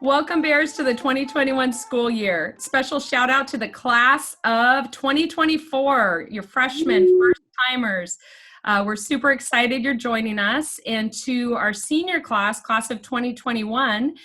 Welcome, Bears, to the 2021 school year. Special shout out to the class of 2024, your freshmen, first timers. We're super excited you're joining us. And to our senior class of 2021,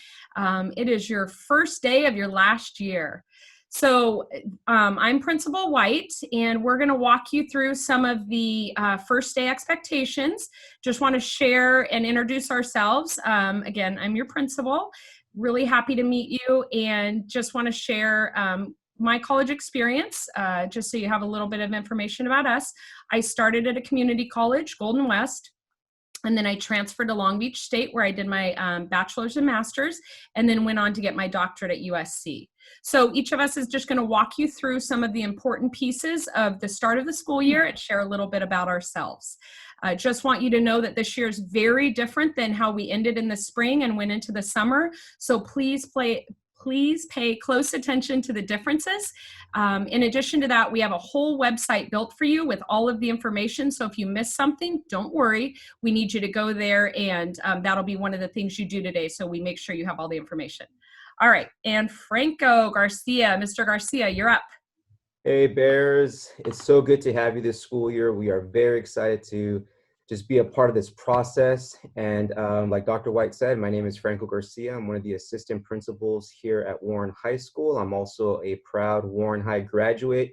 it is your first day of your last year. So I'm Principal White, and we're going to walk you through some of the first day expectations. Just want to share and introduce ourselves. Again, I'm your principal. Really happy to meet you, and just want to share my college experience, just so you have a little bit of information about us. I started at a community college, Golden West, and then I transferred to Long Beach State, where I did my bachelor's and master's, and then went on to get my doctorate at USC. So each of us is just going to walk you through some of the important pieces of the start of the school year and share a little bit about ourselves. I just want you to know that this year is very different than how we ended in the spring and went into the summer. So please pay close attention to the differences. In addition to that, we have a whole website built for you with all of the information. So if you miss something, don't worry. We need you to go there, and that'll be one of the things you do today. So we make sure you have all the information. All right, and Franco Garcia, Mr. Garcia, you're up. Hey Bears, it's so good to have you this school year. We are very excited to just be a part of this process. And like Dr. White said, my name is Franco Garcia. I'm one of the assistant principals here at Warren High School. I'm also a proud Warren High graduate.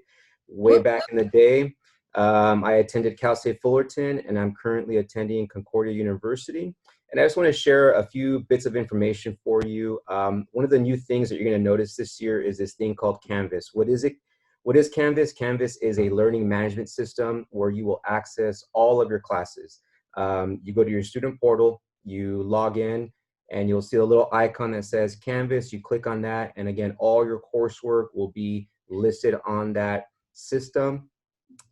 Way back in the day, I attended Cal State Fullerton, and I'm currently attending Concordia University. And I just want to share a few bits of information for you. One of the new things that you're going to notice this year is this thing called Canvas. What is it? What is Canvas? Canvas is a learning management system where you will access all of your classes. You go to your student portal, you log in, and you'll see a little icon that says Canvas. You click on that, and again, all your coursework will be listed on that system.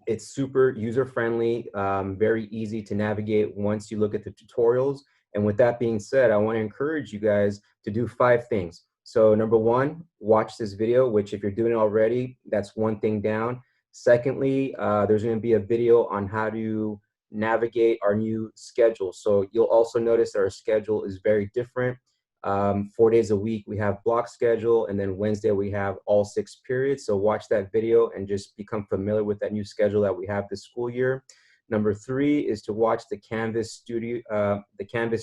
It's super user-friendly, very easy to navigate once you look at the tutorials. And with that being said, I want to encourage you guys to do 5 things. So number 1, watch this video, which if you're doing it already, that's one thing down. Secondly, there's going to be a video on how to navigate our new schedule. So you'll also notice that our schedule is very different. 4 days a week, we have block schedule, and then Wednesday we have all 6 periods. So watch that video and just become familiar with that new schedule that we have this school year. Number 3 is to watch the Canvas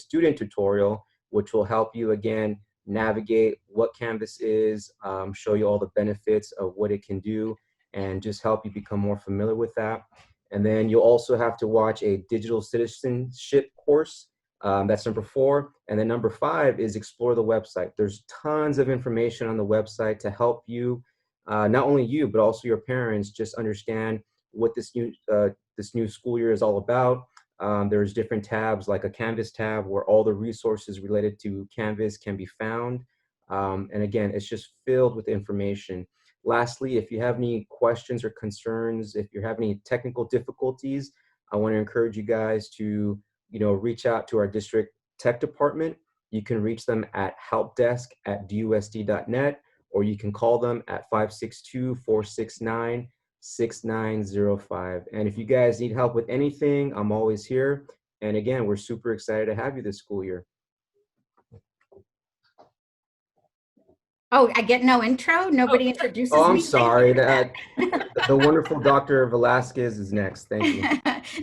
student tutorial, which will help you again navigate what Canvas is, show you all the benefits of what it can do, and just help you become more familiar with that. And then you'll also have to watch a digital citizenship course. That's number 4. And then number 5 is explore the website. There's tons of information on the website to help you, not only you, but also your parents, just understand what this new school year is all about. There's different tabs, like a Canvas tab, where all the resources related to Canvas can be found. And again, it's just filled with information. Lastly, if you have any questions or concerns, if you have any technical difficulties, I want to encourage you guys to reach out to our district tech department. You can reach them at helpdesk@dusd.net, or you can call them at 562-469-6905. And if you guys need help with anything, I'm always here. And again, we're super excited to have you this school year. Oh, I get no intro? Nobody introduces me? Oh, I'm sorry. The wonderful Dr. Velasquez is next. Thank you.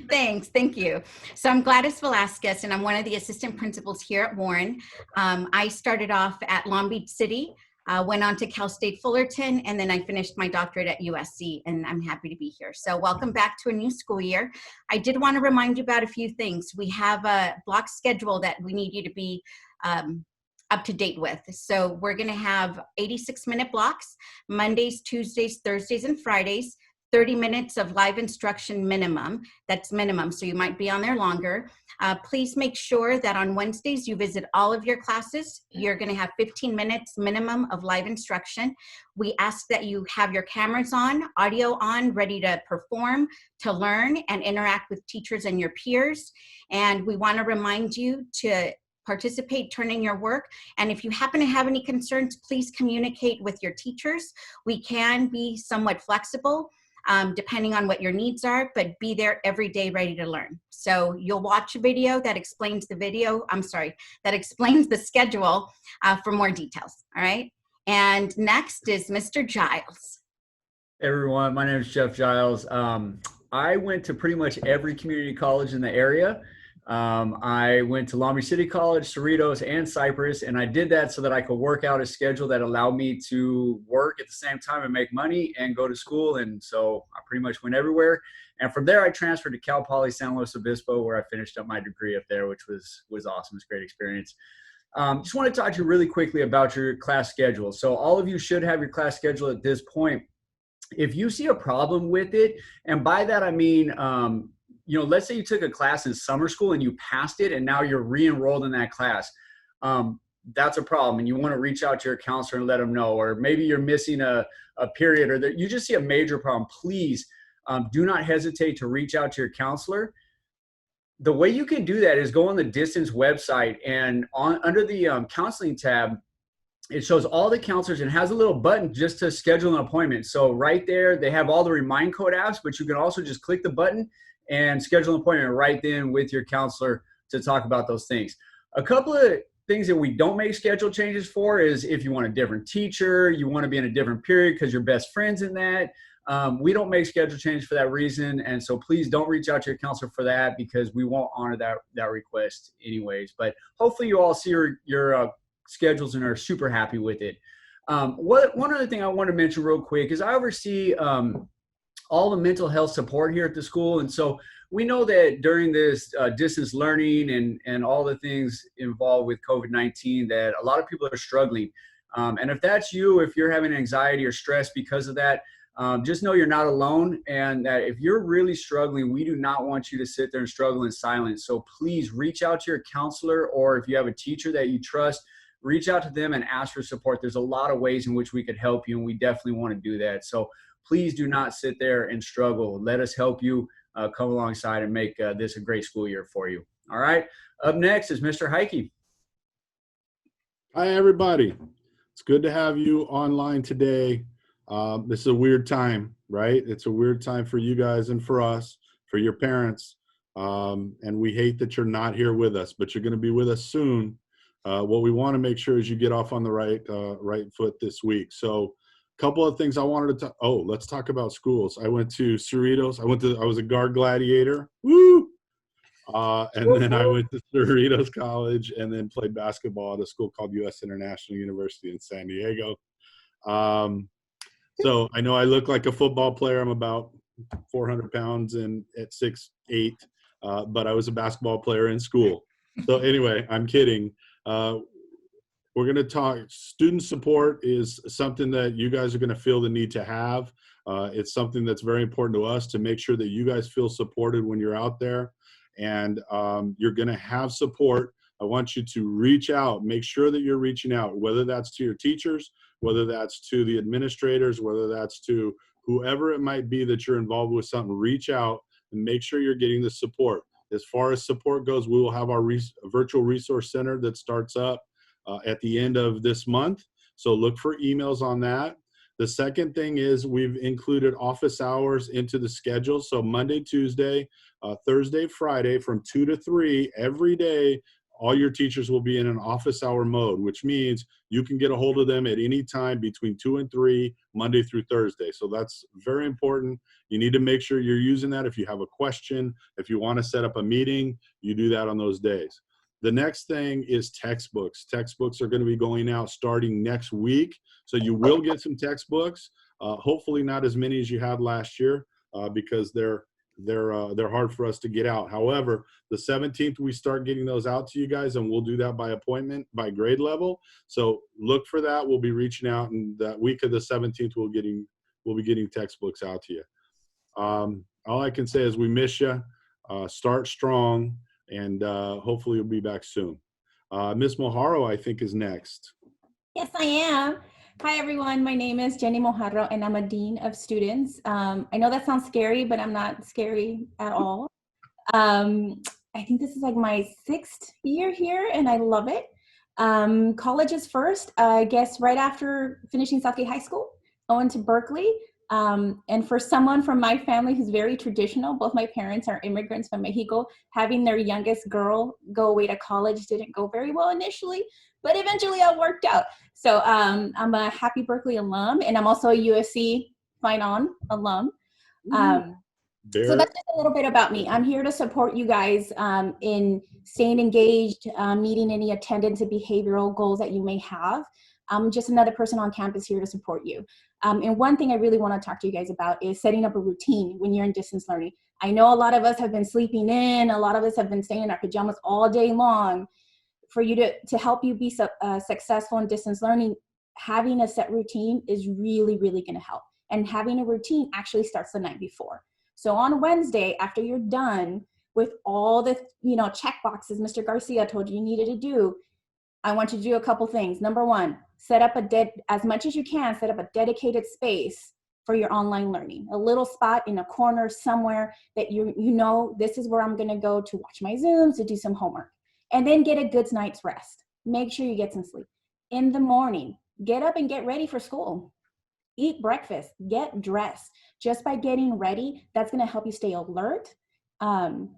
Thanks. Thank you. So I'm Gladys Velasquez, and I'm one of the assistant principals here at Warren. I started off at Long Beach City, went on to Cal State Fullerton, and then I finished my doctorate at USC, and I'm happy to be here. So welcome back to a new school year. I did want to remind you about a few things. We have a block schedule that we need you to be up to date with. So we're going to have 86-minute blocks, Mondays, Tuesdays, Thursdays, and Fridays, 30 minutes of live instruction minimum. That's minimum, so you might be on there longer. Please make sure that on Wednesdays you visit all of your classes. You're going to have 15 minutes minimum of live instruction. We ask that you have your cameras on, audio on, ready to perform, to learn, and interact with teachers and your peers. And we want to remind you to participate, turn in your work. And if you happen to have any concerns, please communicate with your teachers. We can be somewhat flexible. depending on what your needs are, but be there every day ready to learn. So you'll watch a video that explains that explains the schedule for more details, all right? And next is Mr. Giles. Hey everyone, my name is Jeff Giles. I went to pretty much every community college in the area. I went to Long Beach City College, Cerritos, and Cypress, and I did that so that I could work out a schedule that allowed me to work at the same time and make money and go to school. And so I pretty much went everywhere. And from there, I transferred to Cal Poly San Luis Obispo, where I finished up my degree up there, which was awesome. It's a great experience. Just want to talk to you really quickly about your class schedule. So all of you should have your class schedule at this point. If you see a problem with it, and by that I mean, let's say you took a class in summer school and you passed it and now you're re-enrolled in that class. That's a problem, and you want to reach out to your counselor and let them know. Or maybe you're missing a period, or you just see a major problem. Please do not hesitate to reach out to your counselor. The way you can do that is go on the Distance website, and under the counseling tab, it shows all the counselors and has a little button just to schedule an appointment. So right there, they have all the Remind Code apps, but you can also just click the button and schedule an appointment right then with your counselor to talk about those things. A couple of things that we don't make schedule changes for is if you want a different teacher, you want to be in a different period because you're best friends in that. We don't make schedule changes for that reason. And so please don't reach out to your counselor for that, because we won't honor that request anyways. But hopefully you all see your schedules and are super happy with it. One other thing I want to mention real quick is I oversee all the mental health support here at the school. And so we know that during this distance learning and all the things involved with COVID-19, that a lot of people are struggling. And if that's you, if you're having anxiety or stress because of that, just know you're not alone, and that if you're really struggling, we do not want you to sit there and struggle in silence. So please reach out to your counselor, or if you have a teacher that you trust, reach out to them and ask for support. There's a lot of ways in which we could help you, and we definitely want to do that. So please do not sit there and struggle. Let us help you come alongside and make this a great school year for you. All right. Up next is Mr. Heike. Hi, everybody. It's good to have you online today. This is a weird time, right? It's a weird time for you guys and for us, for your parents. And we hate that you're not here with us, but you're going to be with us soon. What we want to make sure is you get off on the right foot this week. So a couple of things I wanted to let's talk about schools. I went to Cerritos. I was a guard gladiator. Woo! And then I went to Cerritos College and then played basketball at a school called U.S. International University in San Diego. So I know I look like a football player. I'm about 400 pounds and at 6'8", but I was a basketball player in school. So anyway, I'm kidding. We're going to talk. Student support is something that you guys are going to feel the need to have. It's something that's very important to us to make sure that you guys feel supported when you're out there, and you're going to have support. I want you to reach out. Make sure that you're reaching out, whether that's to your teachers, whether that's to the administrators, whether that's to whoever it might be that you're involved with something. Reach out and make sure you're getting the support. As far as support goes, we will have our virtual resource center that starts up at the end of this month. So look for emails on that. The second thing is we've included office hours into the schedule. So Monday, Tuesday, Thursday, Friday from 2 to 3 every day, all your teachers will be in an office hour mode, which means you can get a hold of them at any time between 2 and 3, Monday through Thursday. So that's very important. You need to make sure you're using that. If you have a question, if you want to set up a meeting, you do that on those days. The next thing is textbooks. Textbooks are going to be going out starting next week. So you will get some textbooks, hopefully not as many as you had last year because they're hard for us to get out. However, the 17th, we start getting those out to you guys, and we'll do that by appointment, by grade level. So look for that. We'll be reaching out, and that week of the 17th, we'll be getting textbooks out to you. All I can say is we miss you. Start strong, and hopefully you'll be back soon. Ms. Mojarro, I think, is next. Yes, I am. Hi, everyone. My name is Jenny Mojarro, and I'm a Dean of Students. I know that sounds scary, but I'm not scary at all. I think this is like my 6th year here, and I love it. College is first. I guess right after finishing Southgate High School, I went to Berkeley. And for someone from my family who's very traditional, both my parents are immigrants from Mexico, having their youngest girl go away to college didn't go very well initially, but eventually it worked out. So I'm a happy Berkeley alum, and I'm also a USC Fine On alum. So that's just a little bit about me. I'm here to support you guys in staying engaged, meeting any attendance and behavioral goals that you may have. I'm just another person on campus here to support you. And one thing I really want to talk to you guys about is setting up a routine when you're in distance learning. I know a lot of us have been sleeping in, a lot of us have been staying in our pajamas all day long. For you to help you be successful in distance learning, having a set routine is really, really going to help. And having a routine actually starts the night before. So on Wednesday, after you're done with all the check boxes Mr. Garcia told you needed to do, I want you to do a couple things. Number one, set up as much as you can, set up a dedicated space for your online learning. A little spot in a corner somewhere that you know this is where I'm going to go to watch my Zooms, to do some homework. And then get a good night's rest. Make sure you get some sleep. In the morning, get up and get ready for school. Eat breakfast, get dressed. Just by getting ready, that's going to help you stay alert and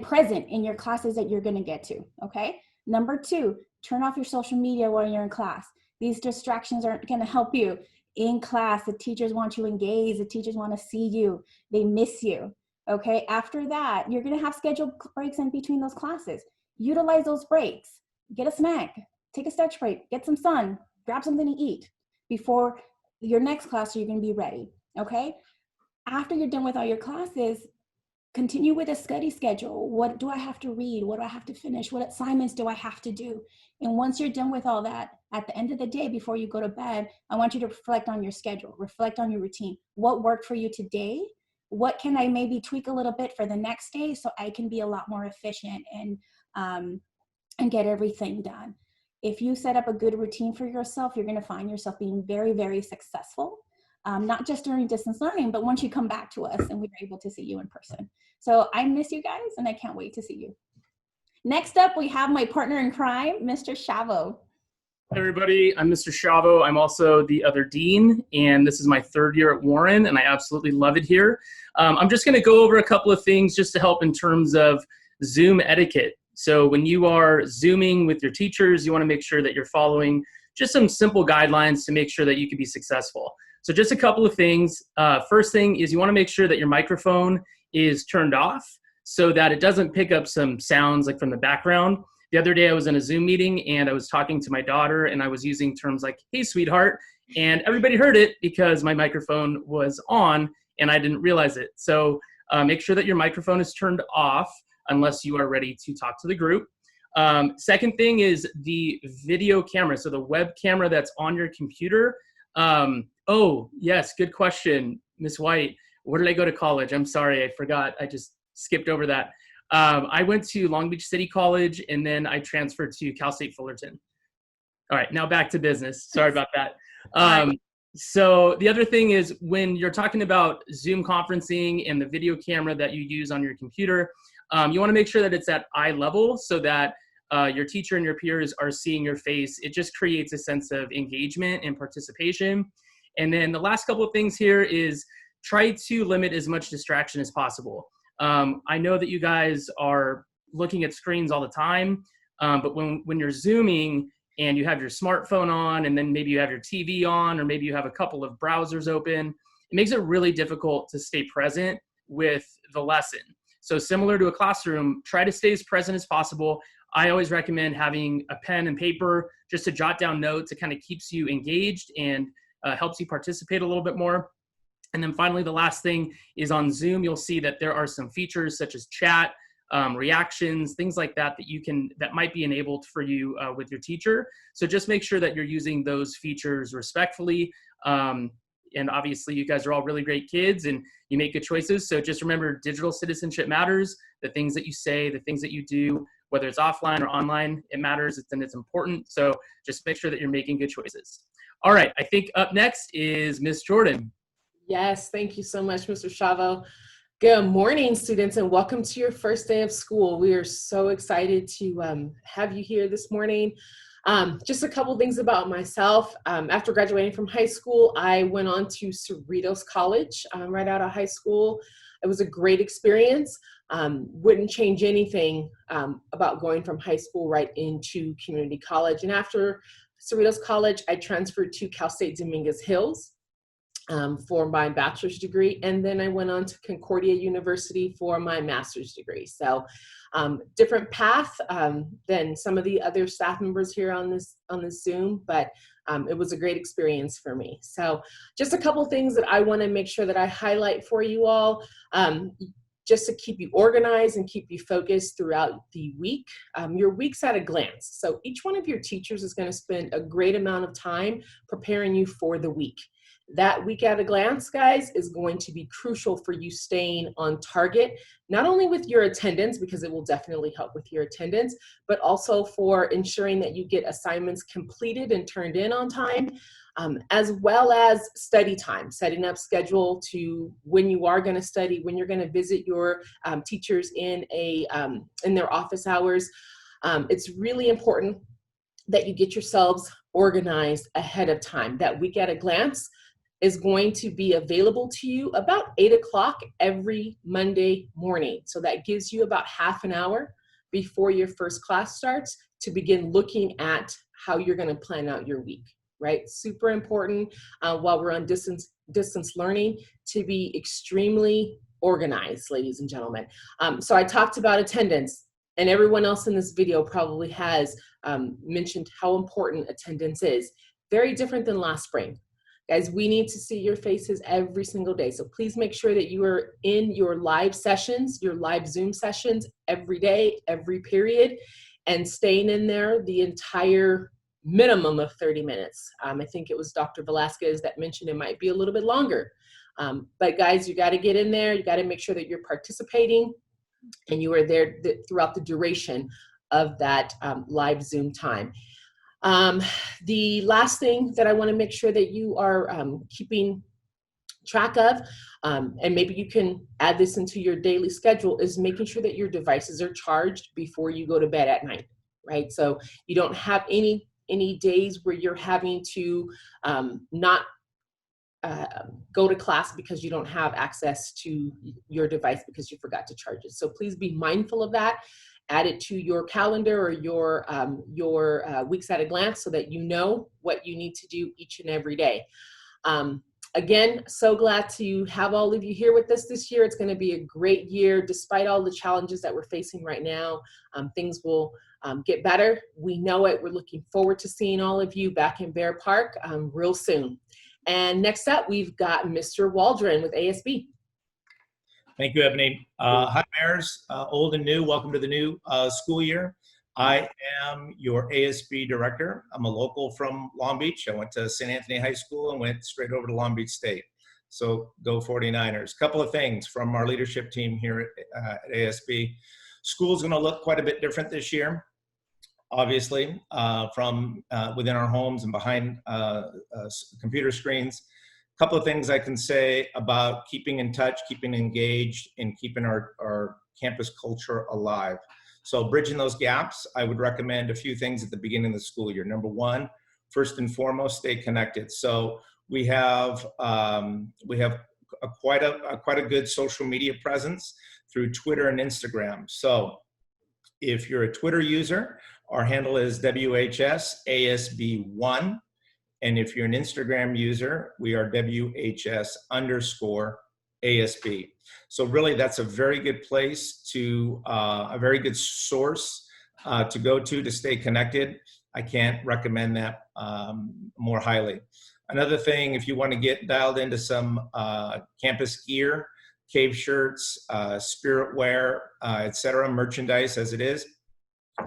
present in your classes that you're going to get to, okay? Number two, turn off your social media while you're in class. These distractions aren't going to help you. In class, the teachers want you engaged. The teachers want to see you. They miss you, okay? After that, you're going to have scheduled breaks in between those classes. Utilize those breaks. Get a snack. Take a stretch break. Get some sun. Grab something to eat before your next class so you're going to be ready, okay? After you're done with all your classes, continue with a study schedule. What do I have to read? What do I have to finish? What assignments do I have to do? And once you're done with all that, at the end of the day, before you go to bed, I want you to reflect on your schedule, reflect on your routine. What worked for you today? What can I maybe tweak a little bit for the next day so I can be a lot more efficient and get everything done? If you set up a good routine for yourself, you're going to find yourself being very, very successful, not just during distance learning, but once you come back to us and we're able to see you in person. So I miss you guys, and I can't wait to see you. Next up, we have my partner in crime, Mr. Chavo. Hi, everybody. I'm Mr. Chavo. I'm also the other dean, and this is my third year at Warren, and I absolutely love it here. I'm just going to go over a couple of things just to help in terms of Zoom etiquette. So when you are Zooming with your teachers, you want to make sure that you're following just some simple guidelines to make sure that you can be successful. So just a couple of things. First thing is you want to make sure that your microphone is turned off so that it doesn't pick up some sounds like from the background. The other day I was in a Zoom meeting and I was talking to my daughter and I was using terms like, hey, sweetheart, and everybody heard it because my microphone was on and I didn't realize it. So make sure that your microphone is turned off unless you are ready to talk to the group. Second thing is the video camera. So the web camera that's on your computer. Oh, yes, good question, Miss White. Where did I go to college? I'm sorry, I forgot. I just skipped over that. I went to Long Beach City College and then I transferred to Cal State Fullerton. All right, now back to business. Sorry about that. So the other thing is when you're talking about Zoom conferencing and the video camera that you use on your computer, you want to make sure that it's at eye level so that your teacher and your peers are seeing your face. It just creates a sense of engagement and participation. And then the last couple of things here is try to limit as much distraction as possible. I know that you guys are looking at screens all the time, but when you're Zooming and you have your smartphone on and then maybe you have your TV on or maybe you have a couple of browsers open, it makes it really difficult to stay present with the lesson. So similar to a classroom, try to stay as present as possible. I always recommend having a pen and paper just to jot down notes. It kind of keeps you engaged and helps you participate a little bit more. And then finally, the last thing is on Zoom, you'll see that there are some features such as chat, reactions, things like that that might be enabled for you with your teacher. So just make sure that you're using those features respectfully. And obviously you guys are all really great kids and you make good choices. So just remember, digital citizenship matters. The things that you say, the things that you do, whether it's offline or online, it matters and it's important. So just make sure that you're making good choices. All right, I think up next is Miss Jordan. Yes, thank you so much, Mr. Chavo. Good morning, students, and welcome to your first day of school. We are so excited to have you here this morning. Just a couple things about myself. After graduating from high school, I went on to Cerritos College right out of high school. It was a great experience. Wouldn't change anything about going from high school right into community college. And after Cerritos College, I transferred to Cal State Dominguez Hills for my bachelor's degree. And then I went on to Concordia University for my master's degree. So different path than some of the other staff members here on this Zoom, but it was a great experience for me. So just a couple things that I want to make sure that I highlight for you all. Just to keep you organized and keep you focused throughout the week. Your week's at a glance. So each one of your teachers is going to spend a great amount of time preparing you for the week. That week at a glance, guys, is going to be crucial for you staying on target, not only with your attendance, because it will definitely help with your attendance, but also for ensuring that you get assignments completed and turned in on time, as well as study time, setting up schedule to when you are going to study, when you're going to visit your teachers in their office hours. It's really important that you get yourselves organized ahead of time. That week at a glance is going to be available to you about 8 o'clock every Monday morning. So that gives you about half an hour before your first class starts to begin looking at how you're going to plan out your week, right? Super important while we're on distance learning to be extremely organized, ladies and gentlemen. So I talked about attendance, and everyone else in this video probably has mentioned how important attendance is. Very different than last spring. Guys, we need to see your faces every single day. So please make sure that you are in your live sessions, your live Zoom sessions every day, every period, and staying in there the entire minimum of 30 minutes. I think it was Dr. Velasquez that mentioned it might be a little bit longer. But guys, you got to get in there. You got to make sure that you're participating and you are there throughout the duration of that live Zoom time. The last thing that I want to make sure that you are keeping track of, and maybe you can add this into your daily schedule, is making sure that your devices are charged before you go to bed at night, right? So you don't have any days where you're having to not go to class because you don't have access to your device because you forgot to charge it. So please be mindful of that. Add it to your calendar or your weeks at a glance so that you know what you need to do each and every day. Again, so glad to have all of you here with us this year. It's going to be a great year. Despite all the challenges that we're facing right now, things will get better. We know it. We're looking forward to seeing all of you back in Bear Park real soon. And next up, we've got Mr. Waldron with ASB. Thank you, Ebony. Hi, Bears, old and new. Welcome to the new school year. I am your ASB director. I'm a local from Long Beach. I went to St. Anthony High School and went straight over to Long Beach State. So go 49ers. Couple of things from our leadership team here at ASB. School's going to look quite a bit different this year, obviously, from within our homes and behind computer screens. Couple of things I can say about keeping in touch, keeping engaged, and keeping our campus culture alive. So bridging those gaps, I would recommend a few things at the beginning of the school year. Number one, first and foremost, stay connected. So we have quite a good social media presence through Twitter and Instagram. So if you're a Twitter user, our handle is WHSASB1. And if you're an Instagram user, we are WHS_ASB. So really that's a very good place to, a very good source to go to stay connected. I can't recommend that more highly. Another thing, if you want to get dialed into some campus gear, cave shirts, spirit wear, etc., merchandise as it is,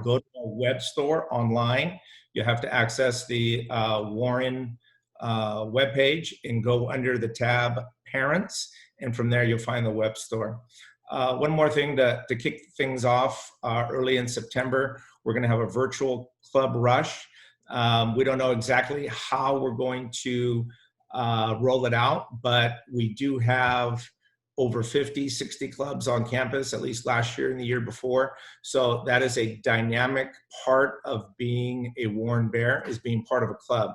go to our web store online. You have to access the Warren webpage and go under the tab Parents, and from there you'll find the web store. One more thing to kick things off early in September, we're going to have a virtual club rush. We don't know exactly how we're going to roll it out, but we do have over 50, 60 clubs on campus, at least last year and the year before. So that is a dynamic part of being a Warren Bear, is being part of a club.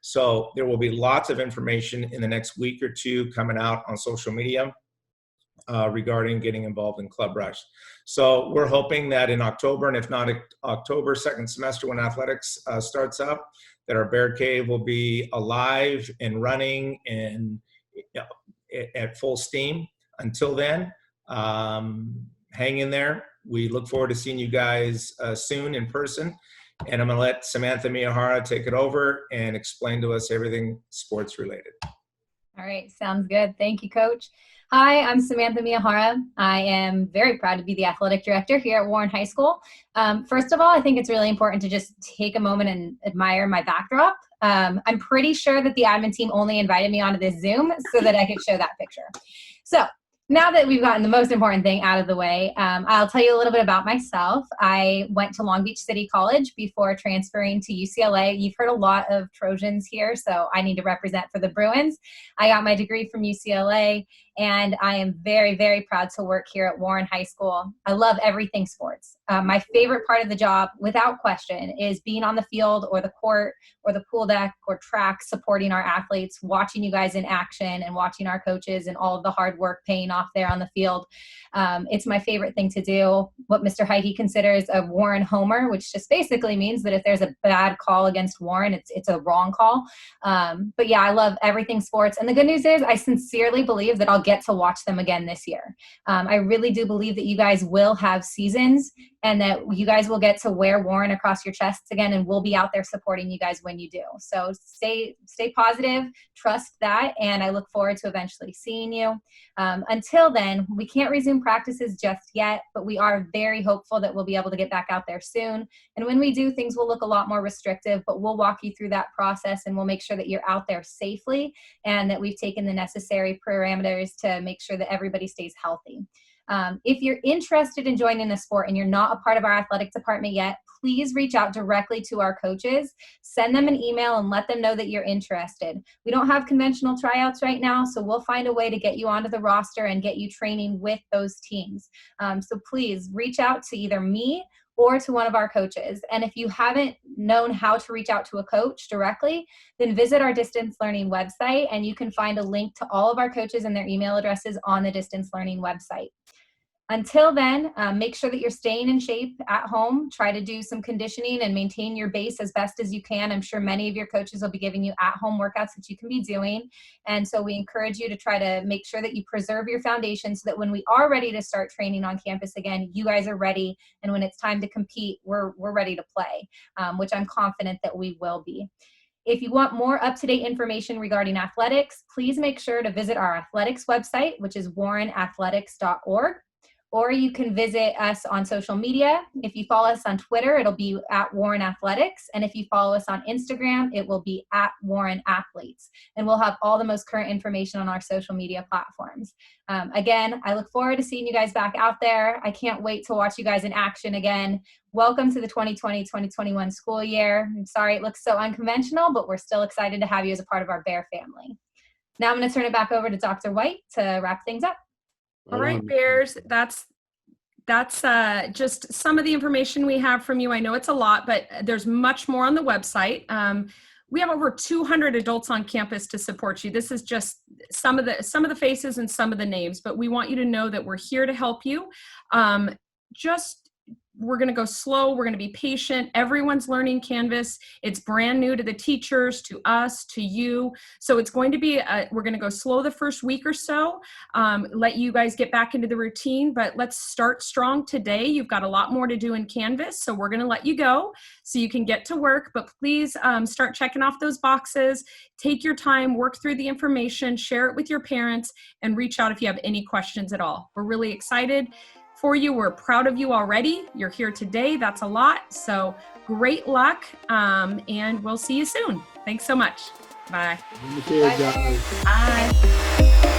So there will be lots of information in the next week or two coming out on social media regarding getting involved in Club Rush. So we're hoping that in October, and if not October, second semester when athletics starts up, that our Bear Cave will be alive and running and at full steam. Until then, hang in there. We look forward to seeing you guys soon in person. And I'm going to let Samantha Miyahara take it over and explain to us everything sports related. All right, sounds good. Thank you, Coach. Hi, I'm Samantha Miyahara. I am very proud to be the athletic director here at Warren High School. First of all, I think it's really important to just take a moment and admire my backdrop. I'm pretty sure that the admin team only invited me onto this Zoom so that I could show that picture. So now that we've gotten the most important thing out of the way, I'll tell you a little bit about myself. I went to Long Beach City College before transferring to UCLA. You've heard a lot of Trojans here, so I need to represent for the Bruins. I got my degree from UCLA, and I am very, very proud to work here at Warren High School. I love everything sports. My favorite part of the job, without question, is being on the field or the court or the pool deck or track, supporting our athletes, watching you guys in action and watching our coaches and all of the hard work paying off there on the field. It's my favorite thing to do. What Mr. Heike considers a Warren homer, which just basically means that if there's a bad call against Warren, it's a wrong call. But yeah, I love everything sports. And the good news is I sincerely believe that I'll get to watch them again this year. I really do believe that you guys will have seasons and that you guys will get to wear Warren across your chests again, and we'll be out there supporting you guys when you do. So stay positive, trust that, and I look forward to eventually seeing you. Until then, we can't resume practices just yet, but we are very hopeful that we'll be able to get back out there soon. And when we do, things will look a lot more restrictive, but we'll walk you through that process and we'll make sure that you're out there safely and that we've taken the necessary parameters to make sure that everybody stays healthy. If you're interested in joining the sport and you're not a part of our athletic department yet, please reach out directly to our coaches, send them an email and let them know that you're interested. We don't have conventional tryouts right now, so we'll find a way to get you onto the roster and get you training with those teams. So please reach out to either me or to one of our coaches. And if you haven't known how to reach out to a coach directly, then visit our distance learning website and you can find a link to all of our coaches and their email addresses on the distance learning website. Until then, make sure that you're staying in shape at home. Try to do some conditioning and maintain your base as best as you can. I'm sure many of your coaches will be giving you at-home workouts that you can be doing. And so we encourage you to try to make sure that you preserve your foundation so that when we are ready to start training on campus again, you guys are ready. And when it's time to compete, we're ready to play, which I'm confident that we will be. If you want more up-to-date information regarding athletics, please make sure to visit our athletics website, which is warrenathletics.org. Or you can visit us on social media. If you follow us on Twitter, it'll be at Warren Athletics. And if you follow us on Instagram, it will be at Warren Athletes. And we'll have all the most current information on our social media platforms. Again, I look forward to seeing you guys back out there. I can't wait to watch you guys in action again. Welcome to the 2020-2021 school year. I'm sorry it looks so unconventional, but we're still excited to have you as a part of our Bear family. Now I'm going to turn it back over to Dr. White to wrap things up. All right, Bears, that's just some of the information we have from you. I know it's a lot, but there's much more on the website. We have over 200 adults on campus to support you. This is just some of the faces and some of the names, but we want you to know that we're here to help you. We're going to go slow. We're going to be patient. Everyone's learning Canvas. It's brand new to the teachers, to us, to you. So it's going to be, we're going to go slow the first week or so, let you guys get back into the routine, but let's start strong today. You've got a lot more to do in Canvas, so we're going to let you go so you can get to work, but please start checking off those boxes. Take your time, work through the information, share it with your parents, and reach out if you have any questions at all. We're really excited for you. We're proud of you already. You're here today. That's a lot. So great luck. And we'll see you soon. Thanks so much. Bye. Bye. Bye.